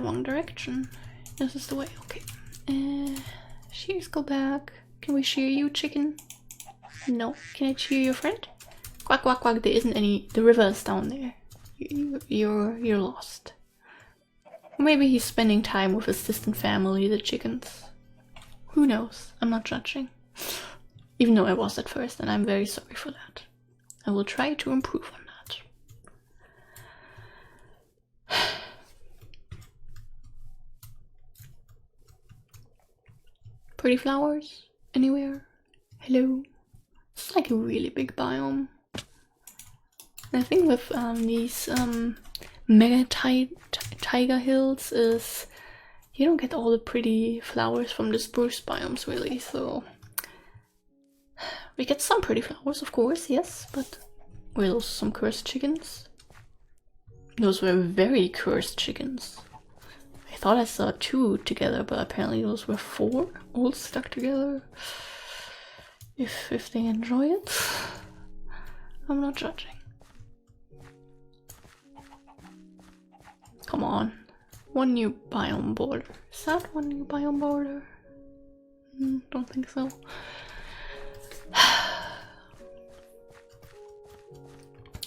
Wrong direction. This is the way, okay. Shears, go back. Can we shear you, chicken? No. Can I shear your friend? Quack, quack, quack. There isn't any. The river is down there. You're lost. Or maybe he's spending time with his distant family, the chickens. Who knows? I'm not judging. Even though I was at first, and I'm very sorry for that. I will try to improve on that. Pretty flowers? Anywhere? Hello? It's like a really big biome. And I think with these mega taiga hills is you don't get all the pretty flowers from the spruce biomes really, so we get some pretty flowers, of course, yes, but we're also some cursed chickens. Those were very cursed chickens. I thought I saw 2 together, but apparently those were 4 all stuck together. If they enjoy it, I'm not judging. Come on, 1 new biome border. Is that 1 new biome border? Don't think so.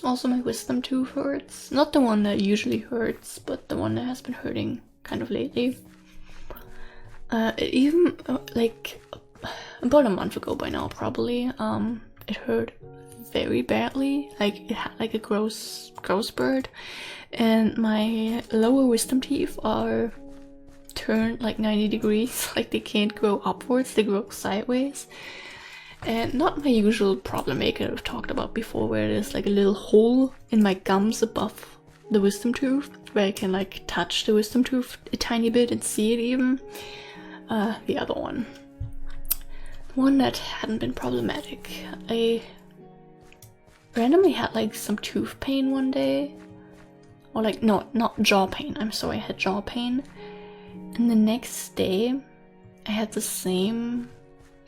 Also, my wisdom tooth hurts. Not the one that usually hurts, but the one that has been hurting kind of lately. Even like about a month ago by now, probably. It hurt very badly. Like it had like a gross bird, and my lower wisdom teeth are turned like 90 degrees. Like they can't grow upwards; they grow sideways. And not my usual problem maker I've talked about before, where there's like a little hole in my gums above the wisdom tooth, where I can like touch the wisdom tooth a tiny bit and see it even. The other one. The one that hadn't been problematic. I randomly had like some tooth pain one day. Or like, no, not jaw pain. I'm sorry, I had jaw pain. And the next day, I had the same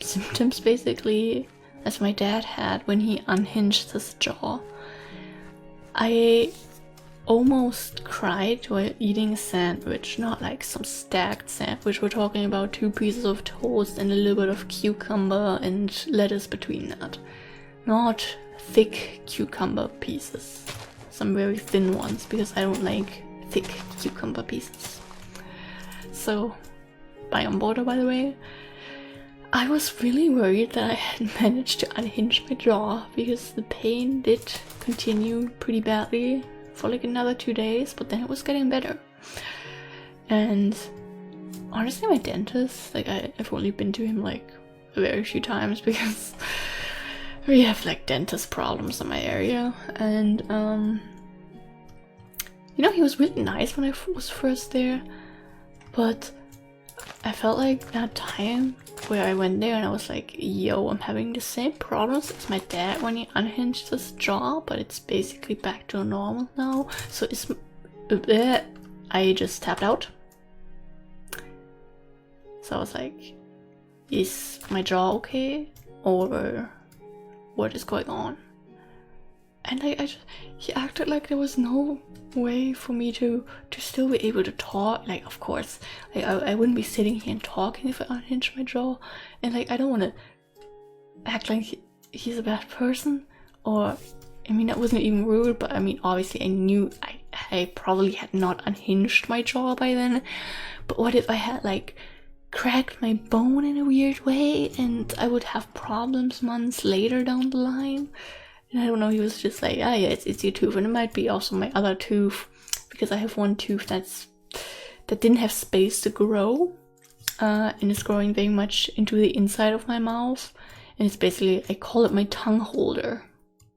symptoms basically as my dad had when he unhinged his jaw. I almost cried while eating a sandwich, not like some stacked sandwich. We're talking about 2 pieces of toast and a little bit of cucumber and lettuce between that. Not thick cucumber pieces. Some very thin ones, because I don't like thick cucumber pieces. So, biome border by the way. I was really worried that I hadn't managed to unhinge my jaw, because the pain did continue pretty badly for like another 2 days, but then it was getting better. And honestly, my dentist, like I've only been to him like a very few times because we have like dentist problems in my area, and you know, he was really nice when I was first there, but I felt like that time where I went there and I was like, yo, I'm having the same problems as my dad when he unhinged his jaw, but it's basically back to normal now. So it's I just tapped out. So I was like, is my jaw okay, or what is going on? And like he acted like there was no way for me to still be able to talk. Like, of course, like I wouldn't be sitting here and talking if I unhinged my jaw. And like, I don't want to act like he's a bad person, or I mean, that wasn't even rude, but I mean, obviously I knew I probably had not unhinged my jaw by then. But what if I had like cracked my bone in a weird way and I would have problems months later down the line? And I don't know, he was just like, yeah, it's your tooth. And it might be also my other tooth, because I have one tooth that didn't have space to grow, and it's growing very much into the inside of my mouth. And it's basically, I call it my tongue holder,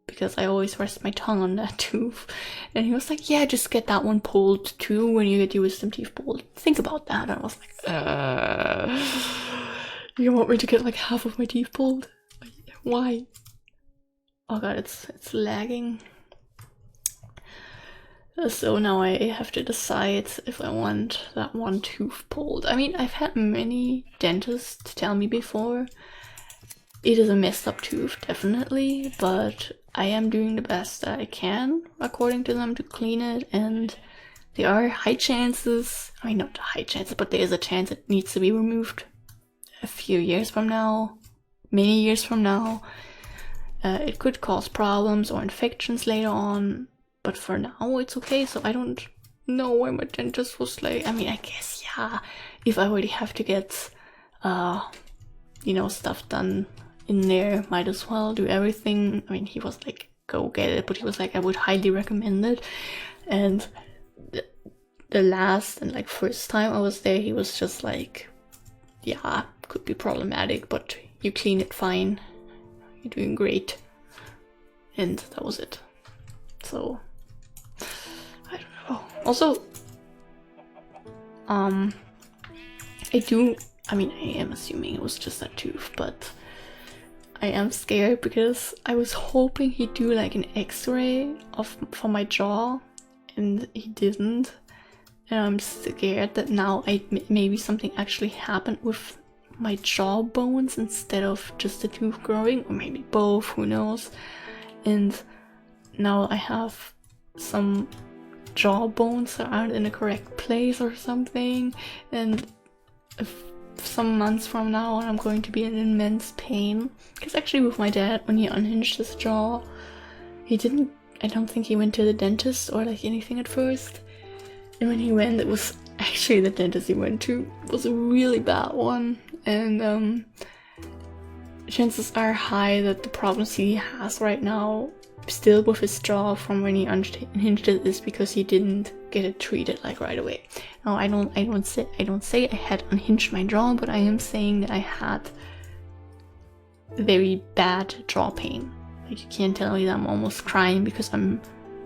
because I always rest my tongue on that tooth. And he was like, yeah, just get that one pulled too when you get your wisdom teeth pulled. Think about that. And I was like, you want me to get like half of my teeth pulled? Why? Oh god, it's lagging. So now I have to decide if I want that one tooth pulled. I mean, I've had many dentists tell me before it is a messed up tooth, definitely, but I am doing the best that I can, according to them, to clean it and there are high chances, I mean not high chances, but there is a chance it needs to be removed a few years from now, many years from now. It could cause problems or infections later on, but for now it's okay. So I don't know why my dentist was like, I mean, I guess, yeah, if I already have to get, you know, stuff done in there, might as well do everything. I mean, he was like, go get it, but he was like, I would highly recommend it. And the last and like first time I was there, he was just like, yeah, could be problematic, but you clean it fine, you're doing great. And that was it. So I don't know. Also, I am assuming it was just a tooth, but I am scared because I was hoping he'd do like an x-ray for my jaw, and he didn't. And I'm scared that now maybe something actually happened with my jaw bones instead of just the tooth growing, or maybe both, who knows. And now I have some jaw bones that aren't in the correct place or something, and some months from now I'm going to be in immense pain. Because actually with my dad, when he unhinged his jaw, I don't think he went to the dentist or like anything at first. And when he went, it was actually the dentist he went to was a really bad one. And chances are high that the problems he has right now, still with his jaw from when he unhinged it, is because he didn't get it treated like right away. Now I don't say I had unhinged my jaw, but I am saying that I had very bad jaw pain. Like, you can't tell me that I'm almost crying because I'm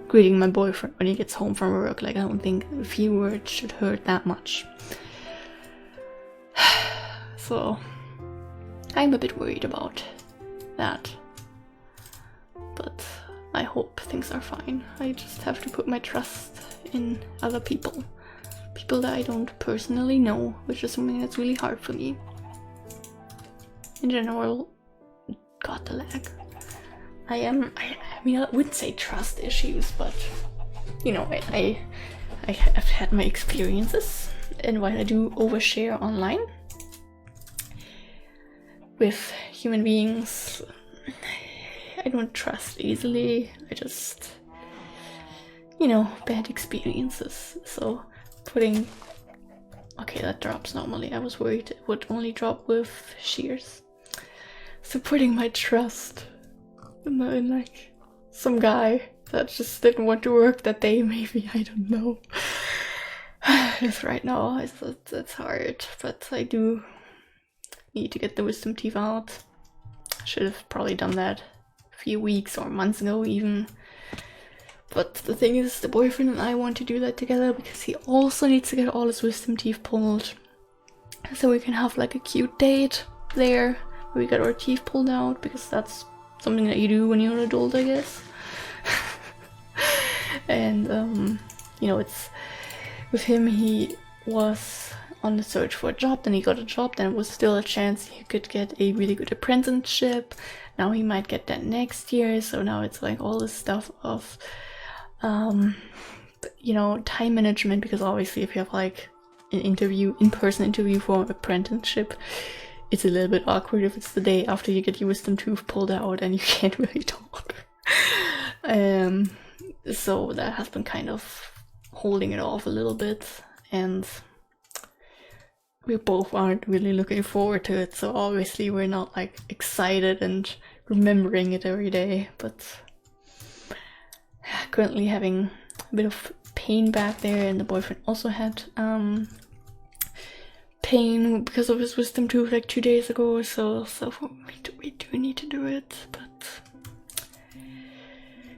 greeting my boyfriend when he gets home from work. Like, I don't think a few words should hurt that much. So I'm a bit worried about that, but I hope things are fine. I just have to put my trust in other people that I don't personally know, which is something that's really hard for me. In general, God, the lag. I mean, I wouldn't say trust issues, but you know, I have had my experiences, and while I do overshare online with human beings, I don't trust easily. I just, you know, bad experiences. So okay, that drops normally. I was worried it would only drop with shears. So putting my trust in like some guy that just didn't want to work that day, maybe, I don't know. Just right now, it's hard, but I do need to get the wisdom teeth out. Should have probably done that a few weeks or months ago even. But the thing is, the boyfriend and I want to do that together because he also needs to get all his wisdom teeth pulled. So we can have like a cute date there where we get our teeth pulled out, because that's something that you do when you're an adult, I guess. And you know, it's with him, he was on the search for a job, then he got a job, then it was still a chance he could get a really good apprenticeship. Now he might get that next year, so now it's like all this stuff of you know, time management, because obviously if you have like an in-person interview for an apprenticeship, it's a little bit awkward if it's the day after you get your wisdom tooth pulled out and you can't really talk. So that has been kind of holding it off a little bit, and we both aren't really looking forward to it, so obviously we're not like excited and remembering it every day. But currently having a bit of pain back there, and the boyfriend also had pain because of his wisdom tooth like 2 days ago, so we do need to do it, but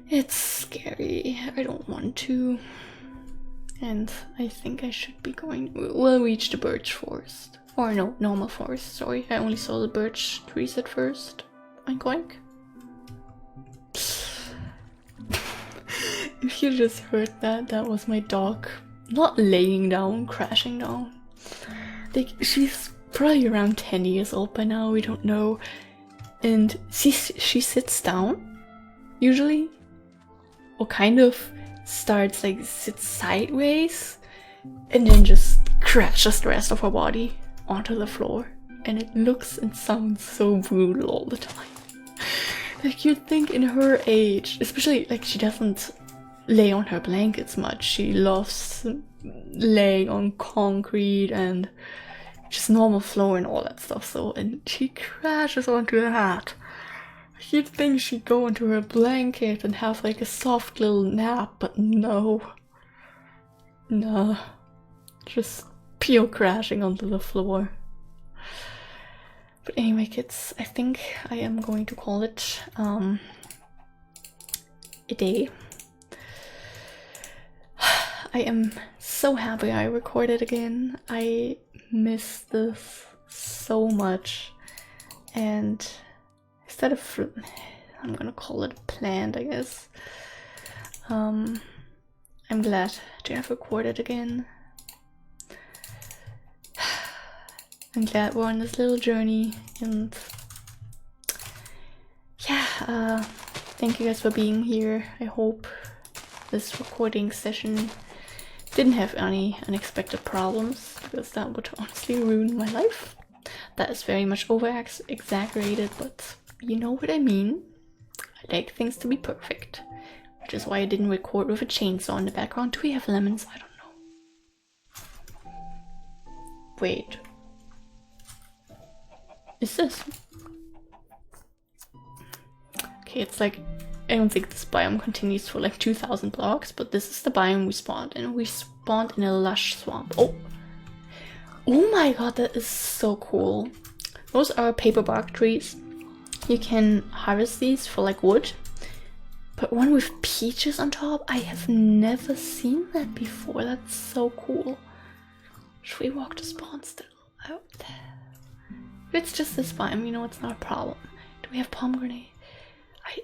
it's scary. I don't want to, and I think I should be going. We'll reach the birch forest, or no, normal forest, sorry. I only saw the birch trees at first. Oink oink. If you just heard that, that was my dog. Not laying down, crashing down. Like, she's probably around 10 years old by now, we don't know. And she sits down, usually. Or kind of starts like sits sideways and then just crashes the rest of her body onto the floor. And it looks and sounds so brutal all the time. Like, you'd think in her age, especially like she doesn't lay on her blankets much. She loves laying on concrete and just normal floor and all that stuff. So, and she crashes onto that. You'd think she'd go into her blanket and have like a soft little nap, but no. No. Just pure crashing onto the floor. But anyway, kids, I think I am going to call it a day. I am so happy I recorded again. I miss this so much. And instead of, I'm gonna call it planned, I guess. I'm glad to have recorded again. I'm glad we're on this little journey, and yeah, thank you guys for being here. I hope this recording session didn't have any unexpected problems, because that would honestly ruin my life. That is very much over-exaggerated, but you know what I mean. I like things to be perfect, which is why I didn't record with a chainsaw in the background. Do we have lemons? I don't know. Wait. Is this? Okay, it's like, I don't think this biome continues for like 2,000 blocks, but this is the biome we spawned in. We spawned in a lush swamp. Oh! Oh my god, that is so cool. Those are paper bark trees. You can harvest these for like wood. But one with peaches on top, I have never seen that before. That's so cool. Should we walk to spawn still? If it's just this biome, you know, it's not a problem. Do we have pomegranate? I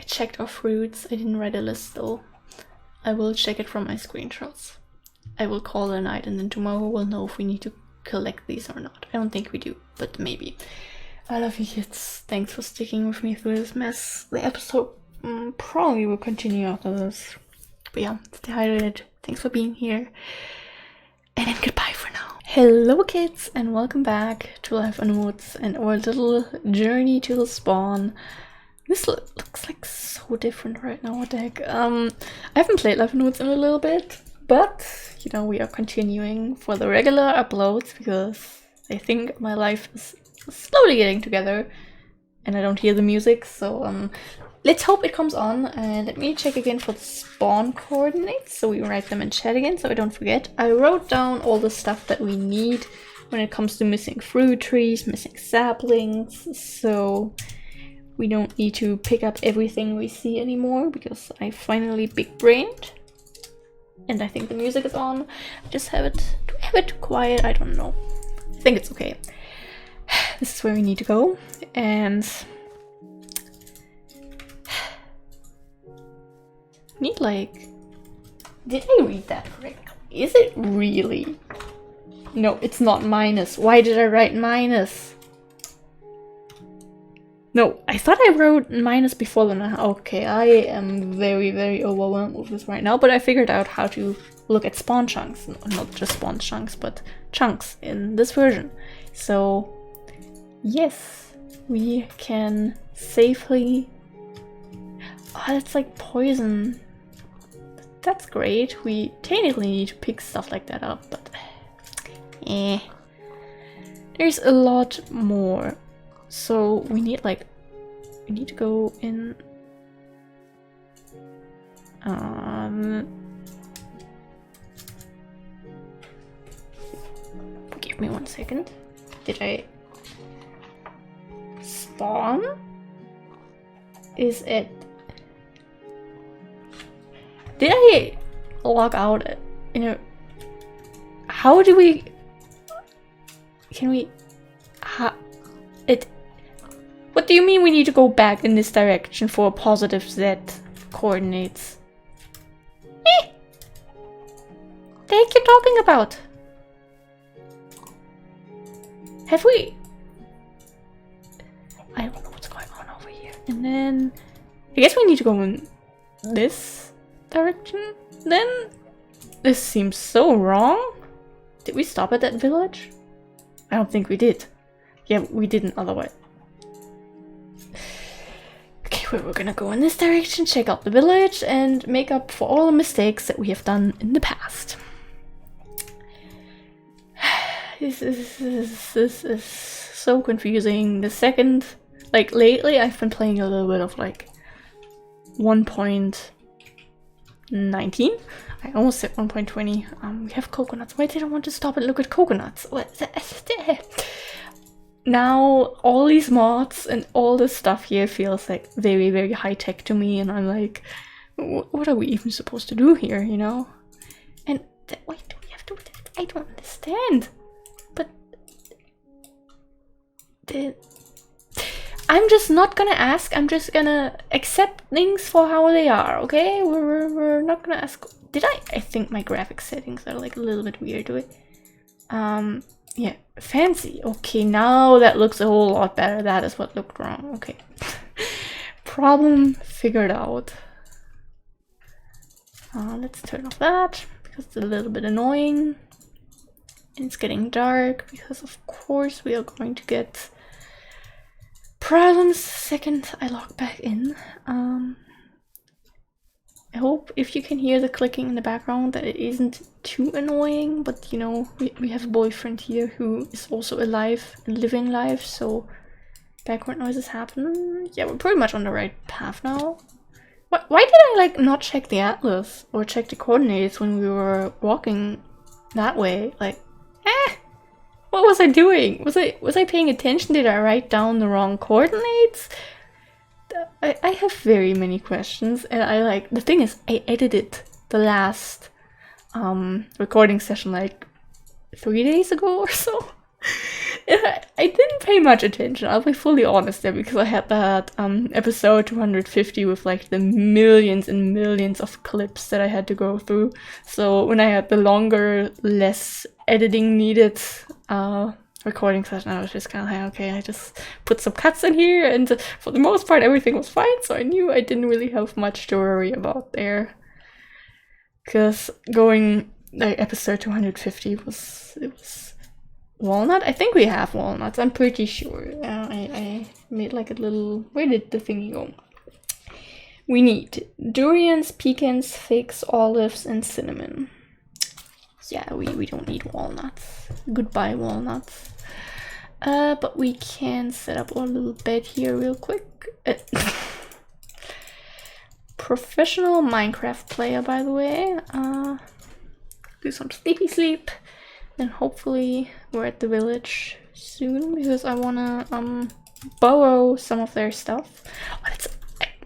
checked our fruits. I didn't write a list though. I will check it from my screenshots. I will call it a night, and then tomorrow we'll know if we need to collect these or not. I don't think we do, but maybe. I love you kids. Thanks for sticking with me through this mess. The episode probably will continue after this. But yeah, stay hydrated. Thanks for being here. And then goodbye for now. Hello kids, and welcome back to Life on the Woods and our little journey to the spawn. This looks like so different right now, what the heck. I haven't played Life on the Woods in a little bit, but you know, we are continuing for the regular uploads because I think my life is slowly getting together and I don't hear the music, so let's hope it comes on. And let me check again for the spawn coordinates so we write them in chat again so I don't forget. I wrote down all the stuff that we need when it comes to missing fruit trees, missing saplings, so we don't need to pick up everything we see anymore because I finally big-brained. And I think the music is on. I just have it, do I have it quiet? I don't know. I think it's okay. This is where we need to go. And need like, did I read that correctly? Is it really? No, it's not minus. Why did I write minus? No, I thought I wrote minus before the nine. Okay, I am very, very overwhelmed with this right now, but I figured out how to look at spawn chunks. Not just spawn chunks, but chunks in this version. So, yes, we can safely... Oh, that's like poison. That's great. We technically need to pick stuff like that up, but... There's a lot more. So we need like, we need to go in, give me 1 second. Did I spawn? Is it, did I log out in a, how do we, can we, what do you mean we need to go back in this direction for a positive Z coordinates? The heck you talking about? Have we? I don't know what's going on over here. And then I guess we need to go in this direction, then this seems so wrong. Did we stop at that village? I don't think we did. Yeah, we didn't otherwise. Okay, we're gonna go in this direction, check out the village, and make up for all the mistakes that we have done in the past. This is so confusing. The second, like lately I've been playing a little bit of like 1.19. I almost said 1.20. We have coconuts. Why did I want to stop and look at coconuts? What? Now all these mods and all this stuff here feels like very, very high tech to me, and I'm like, what are we even supposed to do here, you know? And why do we have to do that? I don't understand. But I'm just not gonna ask. I'm just gonna accept things for how they are. Okay, we're not gonna ask. Did I think my graphic settings are like a little bit weird to it. Yeah, fancy. Okay, now that looks a whole lot better. That is what looked wrong. Okay. Problem figured out. Let's turn off that because it's a little bit annoying. And it's getting dark because of course we are going to get problems the second I log back in. I hope if you can hear the clicking in the background that it isn't too annoying, but you know, we have a boyfriend here who is also alive and living life, so background noises happen. Yeah, we're pretty much on the right path now. Why did I like not check the atlas or check the coordinates when we were walking that way? Like, what was I doing? Was I paying attention? Did I write down the wrong coordinates? I have very many questions, and the thing is, I edited the last recording session like 3 days ago or so. I didn't pay much attention, I'll be fully honest there, because I had that episode 250 with like the millions and millions of clips that I had to go through. So when I had the longer, less editing needed recording session, I was just kind of like, okay, I just put some cuts in here, and for the most part everything was fine, so I knew I didn't really have much to worry about there. Because going like episode 250 was walnut. I think we have walnuts, I'm pretty sure. I made like a little, where did the thingy go? We need durians, pecans, figs, olives, and cinnamon. Yeah, we don't need walnuts. Goodbye walnuts. But we can set up our little bed here real quick. Professional Minecraft player, by the way. Do some sleepy sleep. Then hopefully we're at the village soon, because I wanna borrow some of their stuff.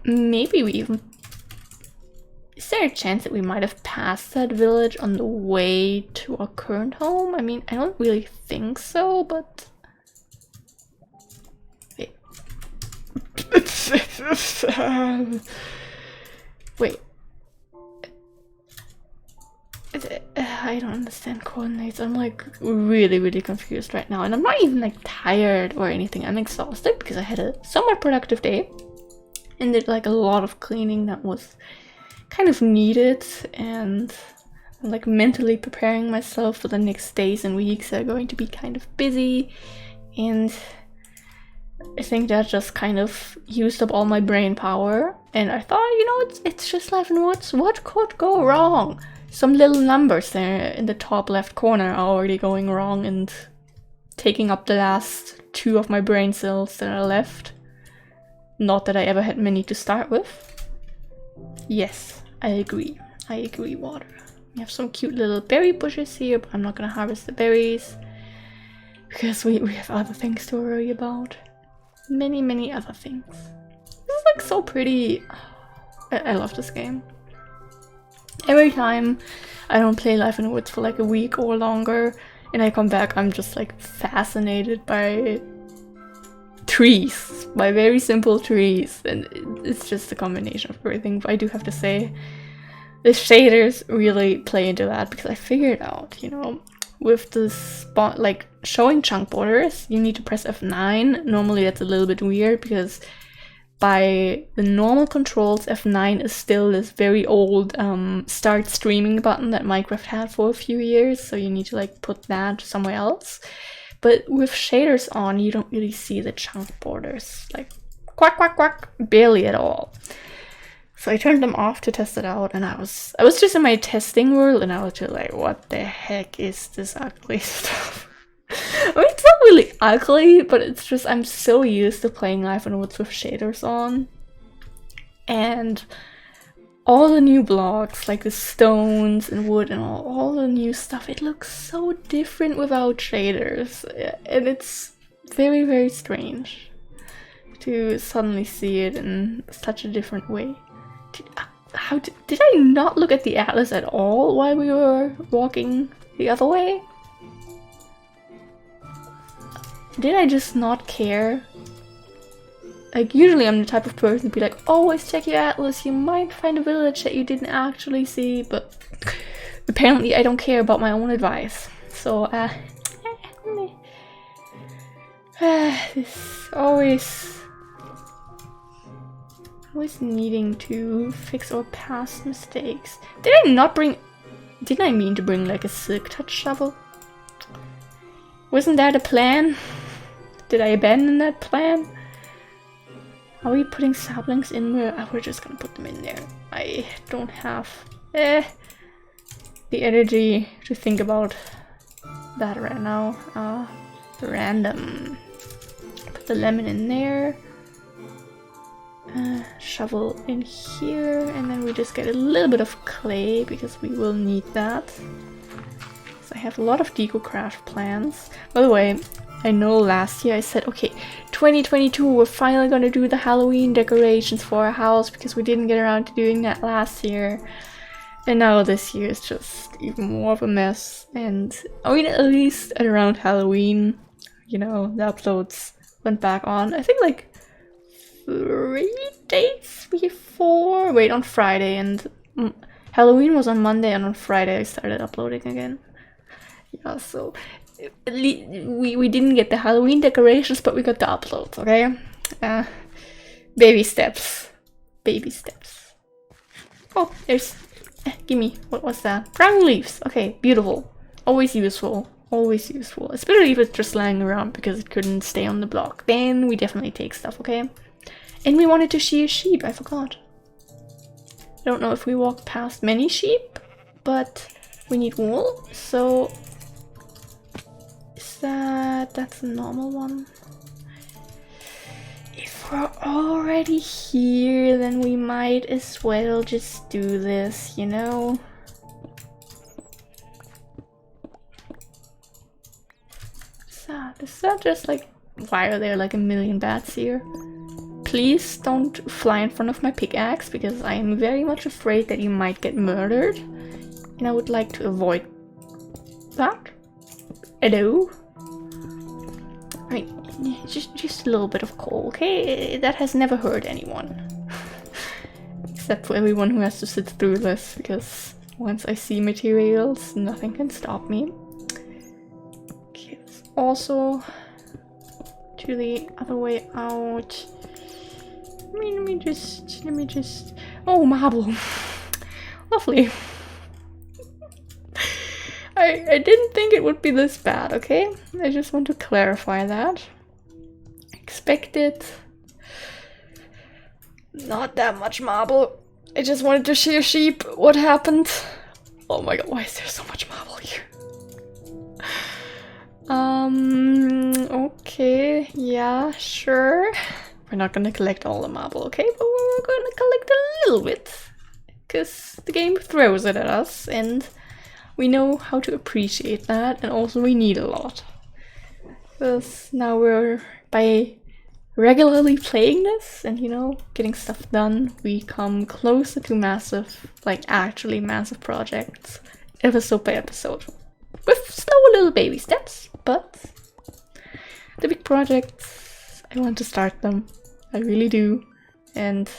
Maybe we even... Is there a chance that we might have passed that village on the way to our current home? I mean, I don't really think so, but... Wait. I don't understand coordinates. I'm like really, really confused right now. And I'm not even like tired or anything. I'm exhausted because I had a somewhat productive day and did like a lot of cleaning that was kind of needed, and I'm like mentally preparing myself for the next days and weeks that are going to be kind of busy, and I think that just kind of used up all my brain power, and I thought, you know, it's just life in woods. What could go wrong? Some little numbers there in the top left corner are already going wrong and taking up the last 2 of my brain cells that are left. Not that I ever had many to start with. Yes, I agree. I agree, water. We have some cute little berry bushes here, but I'm not gonna harvest the berries because we have other things to worry about. Many, many other things. This is like so pretty. I love this game. Every time I don't play Life in the Woods for like a week or longer and I come back, I'm just like fascinated by trees, by very simple trees, and it's just a combination of everything. But I do have to say, the shaders really play into that, because I figured out, you know, with the spot, like showing chunk borders, you need to press F9. Normally that's a little bit weird because by the normal controls, F9 is still this very old start streaming button that Minecraft had for a few years, so you need to like put that somewhere else. But with shaders on, you don't really see the chunk borders, like quack quack quack, barely at all. So I turned them off to test it out, and I was just in my testing world, and I was just like, what the heck is this ugly stuff? I mean, it's not really ugly, but it's just I'm so used to playing Life in the Woods with shaders on. And all the new blocks, like the stones and wood and all the new stuff, it looks so different without shaders. And it's very, very strange to suddenly see it in such a different way. Did I not look at the atlas at all while we were walking the other way? Did I just not care? Like, usually I'm the type of person to be like, always check your atlas, you might find a village that you didn't actually see, but apparently I don't care about my own advice. So, this always needing to fix our past mistakes. Didn't I mean to bring like a silk touch shovel? Wasn't that a plan? Did I abandon that plan? Are we putting saplings in where? Oh, we're just gonna put them in there. I don't have the energy to think about that right now. Random. Put the lemon in there. Shovel in here, and then we just get a little bit of clay because we will need that. I have a lot of Decocraft plans. By the way, I know last year I said, okay, 2022 we're finally gonna do the Halloween decorations for our house because we didn't get around to doing that last year. And now this year is just even more of a mess. And I mean, at least at around Halloween, you know, the uploads went back on. I think like 3 days before. Wait, on Friday, and Halloween was on Monday, and on Friday I started uploading again. Yeah, so we didn't get the Halloween decorations, but we got the uploads, okay? Baby steps. Baby steps. Oh, there's... gimme. What was that? Brown leaves. Okay, beautiful. Always useful. Always useful. Especially if it's just lying around because it couldn't stay on the block. Then we definitely take stuff, okay? And we wanted to shear sheep, I forgot. I don't know if we walked past many sheep, but we need wool, so... That's a normal one. If we're already here, then we might as well just do this, you know? Is that just like... Why are there like a million bats here? Please don't fly in front of my pickaxe, because I am very much afraid that you might get murdered. And I would like to avoid that. Hello? Right, just a little bit of coal, okay? That has never hurt anyone. Except for everyone who has to sit through this, because once I see materials, nothing can stop me. Okay, let's also to the other way out. Let me just... Oh, marble! Lovely! I didn't think it would be this bad, okay? I just want to clarify that. Expected. Not that much marble. I just wanted to shear sheep. What happened? Oh my god, why is there so much marble here? Okay, yeah, sure. We're not gonna collect all the marble, okay? But we're gonna collect a little bit. Because the game throws it at us, and we know how to appreciate that, and also we need a lot. Because now we're, by regularly playing this and, you know, getting stuff done, we come closer to massive, like actually massive projects, episode by episode. With slow little baby steps, but the big projects, I want to start them. I really do. And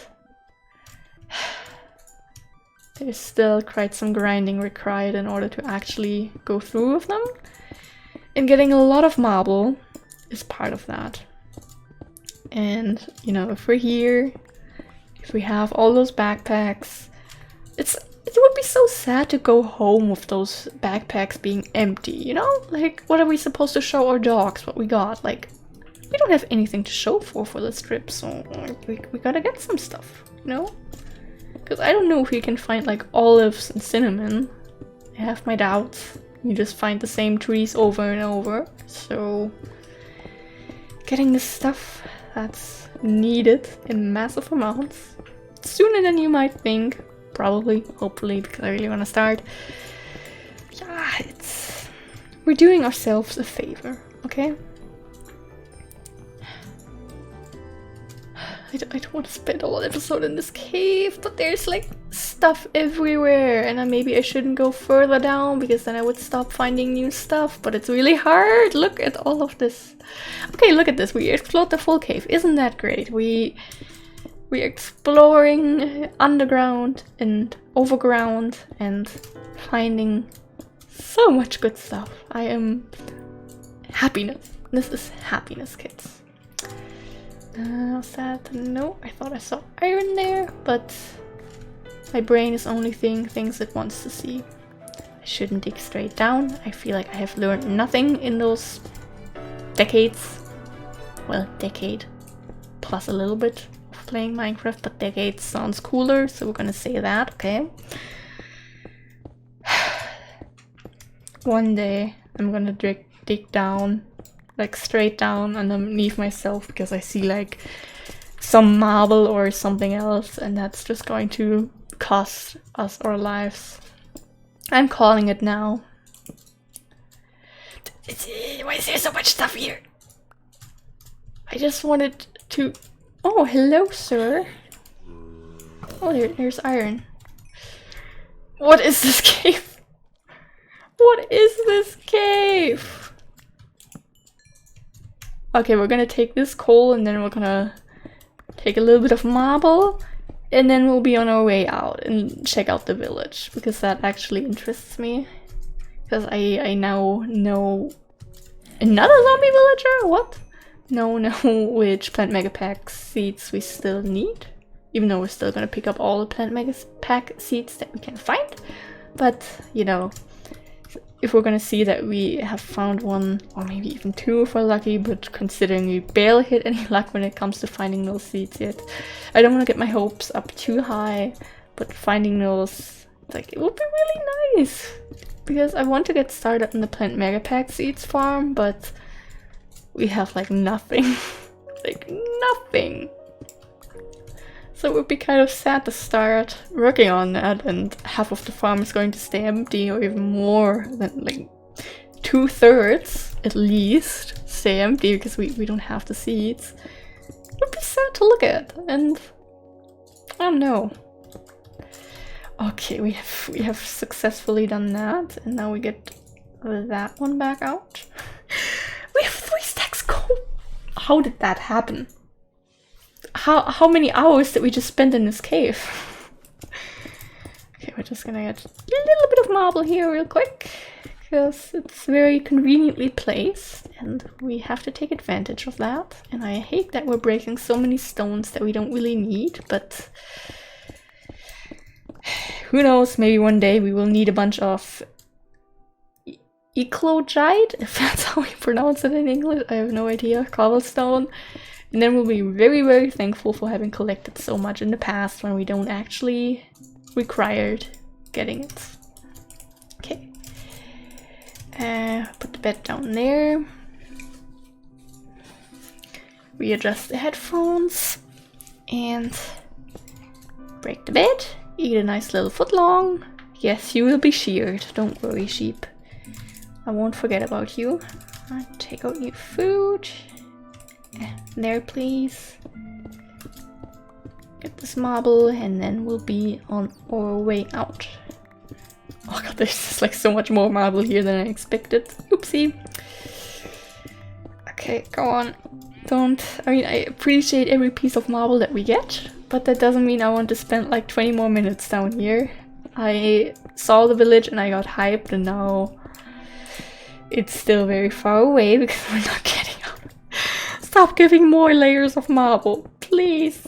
there's still quite some grinding required in order to actually go through with them. And getting a lot of marble is part of that. And, you know, if we're here, if we have all those backpacks, it would be so sad to go home with those backpacks being empty, you know? Like, what are we supposed to show our dogs what we got? Like, we don't have anything to show for this trip, so we gotta get some stuff, you know? Because I don't know if you can find, like, olives and cinnamon. I have my doubts. You just find the same trees over and over, so getting the stuff that's needed in massive amounts sooner than you might think. Probably, hopefully, because I really want to start. Yeah, we're doing ourselves a favor, okay? I don't want to spend a whole episode in this cave, but there's like stuff everywhere, and maybe I shouldn't go further down because then I would stop finding new stuff, but it's really hard. Look at all of this. Okay, look at this. We explored the full cave. Isn't that great? We're exploring underground and overground and finding so much good stuff. I am happiness. This is happiness, kids. What's that? No, I thought I saw iron there, but my brain is only seeing things it wants to see. I shouldn't dig straight down. I feel like I have learned nothing in those decades. Well, decade plus a little bit of playing Minecraft, but decade sounds cooler, so we're gonna say that, okay? One day I'm gonna dig down, like straight down underneath myself, because I see like some marble or something else, and that's just going to cost us our lives. I'm calling it now. Why is there so much stuff here? I just wanted to... Oh, hello, sir. Oh, there's iron. What is this cave? What is this cave? Okay, we're gonna take this coal and then we're gonna take a little bit of marble and then we'll be on our way out and check out the village, because that actually interests me. Because I now know another zombie villager? What? Know which plant mega pack seeds we still need. Even though we're still gonna pick up all the plant mega pack seeds that we can find. But, you know, if we're gonna see that we have found one, or maybe even two if we're lucky, but considering we barely hit any luck when it comes to finding those seeds yet, I don't want to get my hopes up too high, but finding those, like, it would be really nice, because I want to get started on the plant mega pack seeds farm, but we have like nothing. Like nothing. So it would be kind of sad to start working on that and half of the farm is going to stay empty, or even more than like 2/3 at least stay empty because we don't have the seeds. It would be sad to look at, and I don't know. Okay, we have successfully done that, and now we get that one back out. We have 3 stacks coal. How did that happen? How many hours did we just spend in this cave? Okay, we're just gonna get a little bit of marble here real quick, because it's very conveniently placed and we have to take advantage of that. And I hate that we're breaking so many stones that we don't really need, but who knows, maybe one day we will need a bunch of eclogite, if that's how you pronounce it in English. I have no idea. Cobblestone. And then we'll be very, very thankful for having collected so much in the past when we don't actually required getting it. Okay. Put the bed down there. Readjust the headphones. And break the bed. Eat a nice little footlong. Yes, you will be sheared. Don't worry, sheep. I won't forget about you. Take out your food. There, please. Get this marble, and then we'll be on our way out. Oh god, there's just like so much more marble here than I expected. Oopsie. Okay, go on. I mean, I appreciate every piece of marble that we get, but that doesn't mean I want to spend like 20 more minutes down here. I saw the village and I got hyped, and now it's still very far away because we're not getting out. Stop giving more layers of marble, please.